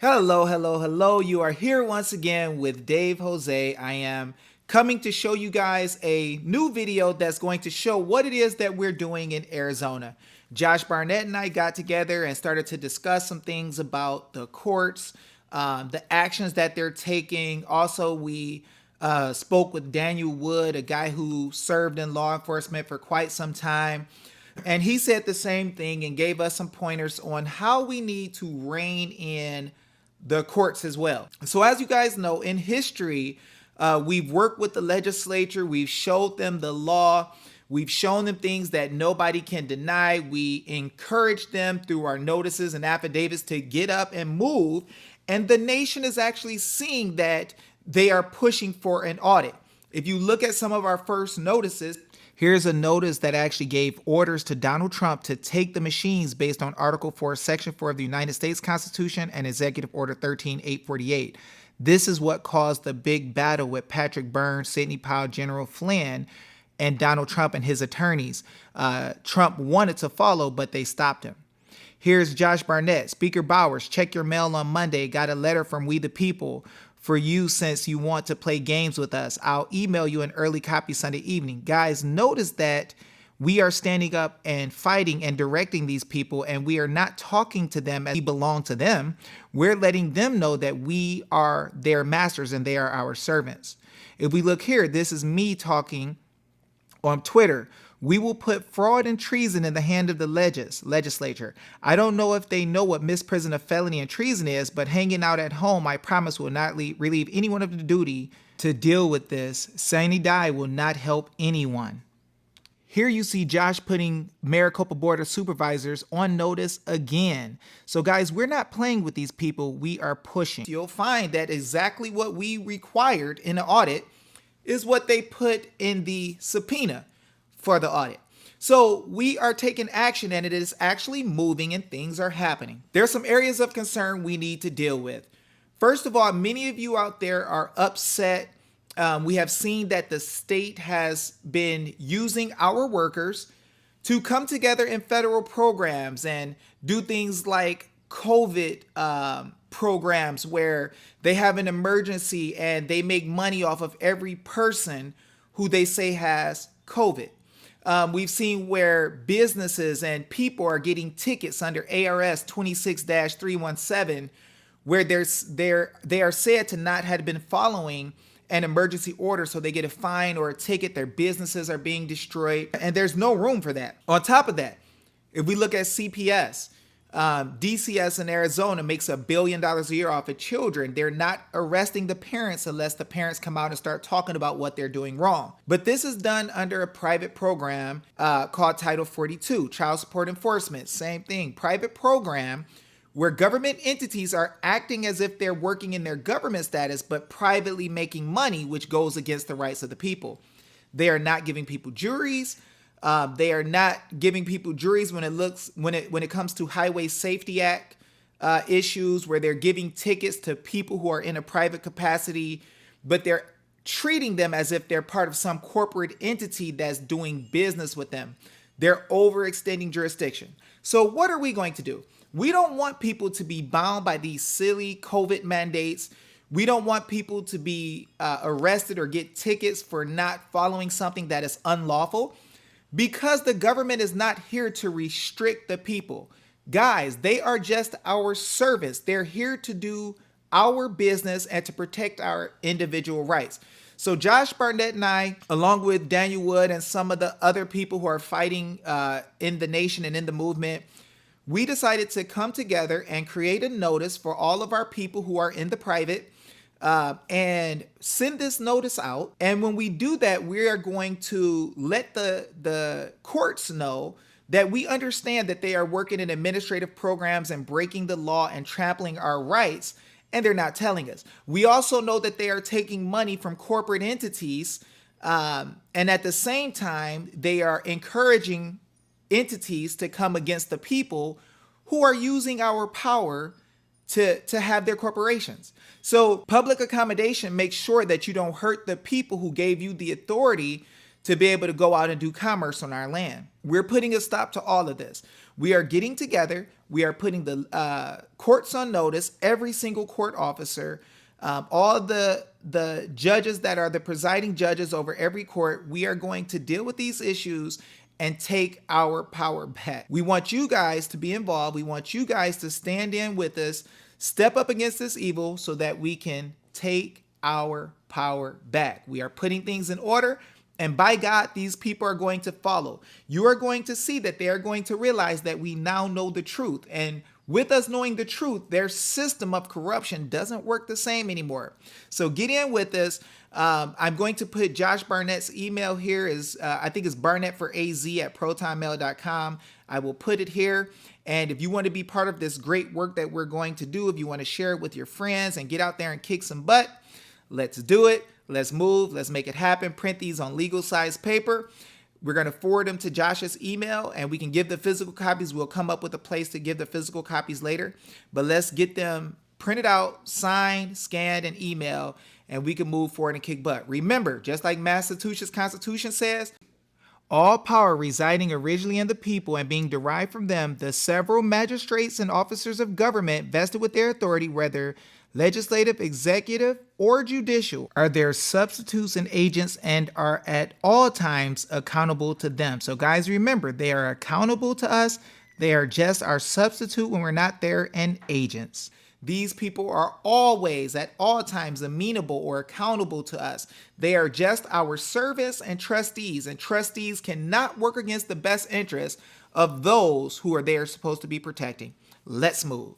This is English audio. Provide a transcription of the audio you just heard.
Hello, hello, hello. You are here once again with Dave Jose. I am coming to show you guys a new video that's going to show what it is that we're doing in Arizona. Josh Barnett and I got together and started to discuss some things about the courts, the actions that they're taking. Also, we spoke with Daniel Wood, a guy who served in law enforcement for quite some time. And he said the same thing and gave us some pointers on how we need to rein in the courts as well. So as you guys know, in history, we've worked with the legislature. We've showed them the law. We've shown them things that nobody can deny. We encourage them through our notices and affidavits to get up and move. And the nation is actually seeing that they are pushing for an audit. If you look at some of our first notices, here's a notice that actually gave orders to Donald Trump to take the machines based on Article 4, Section 4 of the United States Constitution and Executive Order 13848. This is what caused the big battle with Patrick Byrne, Sidney Powell, General Flynn, and Donald Trump and his attorneys. Trump wanted to follow, but they stopped him. Here's Josh Barnett. Speaker Bowers, check your mail on Monday. Got a letter from We the People for you since you want to play games with us. I'll email you an early copy Sunday evening. Guys, notice that we are standing up and fighting and directing these people, and we are not talking to them as we belong to them. We're letting them know that we are their masters and they are our servants. If we look here, this is me talking on Twitter. We will put fraud and treason in the hand of the legislature. I don't know if they know what misprision of felony and treason is, but hanging out at home, I promise, will not relieve anyone of the duty to deal with this. Sine die will not help anyone. Here you see Josh putting Maricopa Board of Supervisors on notice again. So guys, we're not playing with these people. We are pushing. You'll find that exactly what we required in an audit is what they put in the subpoena for the audit. So we are taking action and it is actually moving and things are happening. There are some areas of concern we need to deal with. First of all, many of you out there are upset. We have seen that the state has been using our workers to come together in federal programs and do things like COVID programs where they have an emergency and they make money off of every person who they say has COVID. We've seen where businesses and people are getting tickets under ARS 26-317, where they are said to not have been following an emergency order, so they get a fine or a ticket. Their businesses are being destroyed, and there's no room for that. On top of that, if we look at CPS, DCS in Arizona makes $1 billion a year off of children. They're not arresting the parents unless the parents come out and start talking about what they're doing wrong. But this is done under a private program called Title 42, Child Support Enforcement. Same thing, private program where government entities are acting as if they're working in their government status, but privately making money, which goes against the rights of the people. They are not giving people juries. They are not giving people juries when it comes to Highway Safety Act issues, where they're giving tickets to people who are in a private capacity, but they're treating them as if they're part of some corporate entity that's doing business with them. They're overextending jurisdiction. So what are we going to do? We don't want people to be bound by these silly COVID mandates. We don't want people to be arrested or get tickets for not following something that is unlawful, because the government is not here to restrict the people. Guys, they are just our servants. They're here to do our business and to protect our individual rights. So Josh Barnett and I, along with Daniel Wood and some of the other people who are fighting in the nation and in the movement, we decided to come together and create a notice for all of our people who are in the private and send this notice out. And when we do that, we are going to let the courts know that we understand that they are working in administrative programs and breaking the law and trampling our rights, and they're not telling us. We also know that they are taking money from corporate entities, and at the same time, they are encouraging entities to come against the people who are using our power to have their corporations. So public accommodation makes sure that you don't hurt the people who gave you the authority to be able to go out and do commerce on our land. We're putting a stop to all of this. We are getting together. We are putting the courts on notice, every single court officer, all the judges that are the presiding judges over every court. We are going to deal with these issues and take our power back. We want you guys to be involved. We want you guys to stand in with us, step up against this evil so that we can take our power back. We are putting things in order. And by God, these people are going to follow. You are going to see that they are going to realize that we now know the truth. And with us knowing the truth, their system of corruption doesn't work the same anymore. So get in with us. I'm going to put Josh Barnett's email here. I think it's barnettforaz@protonmail.com. I will put it here. And if you want to be part of this great work that we're going to do, if you want to share it with your friends and get out there and kick some butt, let's do it. Let's move. Let's make it happen. Print these on legal size paper. We're going to forward them to Josh's email and we can give the physical copies. We'll come up with a place to give the physical copies later. But let's get them printed out, signed, scanned, and emailed, and we can move forward and kick butt. Remember, just like Massachusetts Constitution says, all power residing originally in the people and being derived from them, the several magistrates and officers of government vested with their authority, whether legislative, executive, or judicial, are their substitutes and agents and are at all times accountable to them. So guys, remember, they are accountable to us. They are just our substitute when we're not there and agents. These people are always, at all times, amenable or accountable to us. They are just our servants and trustees cannot work against the best interests of those who are they are supposed to be protecting. Let's move.